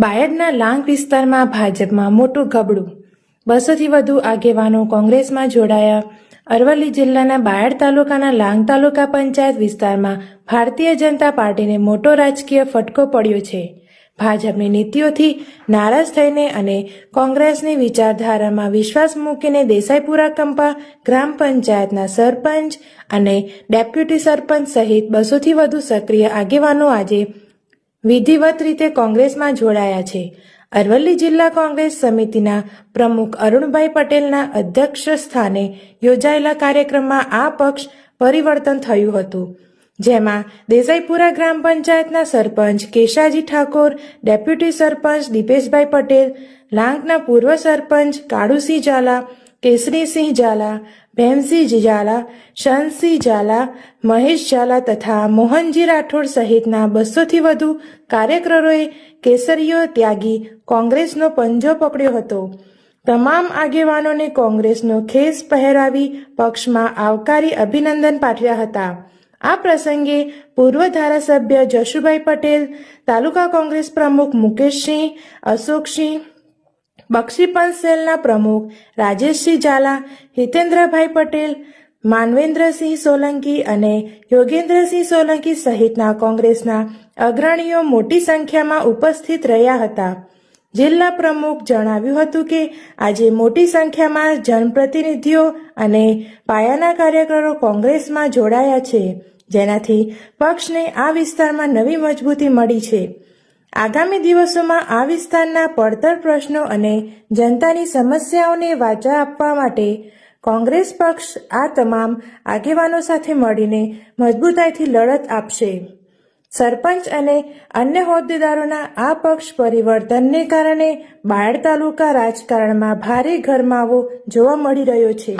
બાયડના લાંગ વિસ્તારમાં ભાજપમાં મોટું ગબડું, 200થી વધુ આગેવાનો કોંગ્રેસમાં જોડાયા. અરવલ્લી જિલ્લાના બાયડ તાલુકાના લાંગ તાલુકા પંચાયત વિસ્તારમાં ભારતીય જનતા પાર્ટીને મોટો રાજકીય ફટકો પડ્યો છે. ભાજપની નીતિઓથી નારાજ થઈને અને કોંગ્રેસની વિચારધારામાં વિશ્વાસ મૂકીને દેસાઈપુરા કંપા ગ્રામ પંચાયતના સરપંચ અને ડેપ્યુટી સરપંચ સહિત 200થી વધુ સક્રિય આગેવાનો આજે વિધિવત રીતે કોંગ્રેસમાં જોડાયા છે. અરવલ્લી જિલ્લા કોંગ્રેસ સમિતિના પ્રમુખ અરુણભાઈ પટેલના અધ્યક્ષ સ્થાને યોજાયેલા કાર્યક્રમમાં આ પક્ષ પરિવર્તન થયું હતું, જેમાં દેસાઈપુરા ગ્રામ પંચાયતના સરપંચ કેશાજી ઠાકોર, ડેપ્યુટી સરપંચ દીપેશભાઈ પટેલ, લાંગના પૂર્વ સરપંચ કાળુસિંહ ઝાલા, કેસરીસિંહ ઝાલા, ભેમસિંહ ઝાલા, શનસિંહ ઝાલા, મહેશ ઝાલા તથા મોહનજી રાઠોડ સહિતના 200થી વધુ કાર્યકરોએ કેસરીઓ ત્યાગી કોંગ્રેસનો પંજો પકડ્યો હતો. તમામ આગેવાનોને કોંગ્રેસનો ખેસ પહેરાવી પક્ષમાં આવકારી અભિનંદન પાઠવ્યા હતા. આ પ્રસંગે પૂર્વ ધારાસભ્ય જશુભાઈ પટેલ, તાલુકા કોંગ્રેસ પ્રમુખ મુકેશસિંહ, અશોકસિંહ, બક્ષીપંચ સેલના પ્રમુખ રાજેશસિંહ ઝાલા, હિતેન્દ્રભાઈ પટેલ, માનવેન્દ્રસિંહ સોલંકી અને યોગેન્દ્રસિંહ સોલંકી સહિતના કોંગ્રેસના અગ્રણીઓ મોટી સંખ્યામાં ઉપસ્થિત રહ્યા હતા. જિલ્લા પ્રમુખ જણાવ્યું હતું કે આજે મોટી સંખ્યામાં જનપ્રતિનિધિઓ અને પાયાના કાર્યકરો કોંગ્રેસમાં જોડાયા છે, જેનાથી પક્ષને આ વિસ્તારમાં નવી મજબૂતી મળી છે. આગામી દિવસોમાં આ વિસ્તારના પડતર પ્રશ્નો અને જનતાની સમસ્યાઓને વાચા આપવા માટે કોંગ્રેસ પક્ષ આ તમામ આગેવાનો સાથે મળીને મજબૂતાઈથી લડત આપશે. સરપંચ અને અન્ય હોદ્દેદારોના આ પક્ષ પરિવર્તનને કારણે બાયડ તાલુકા રાજકારણમાં ભારે ગરમાવો જોવા મળી રહ્યો છે.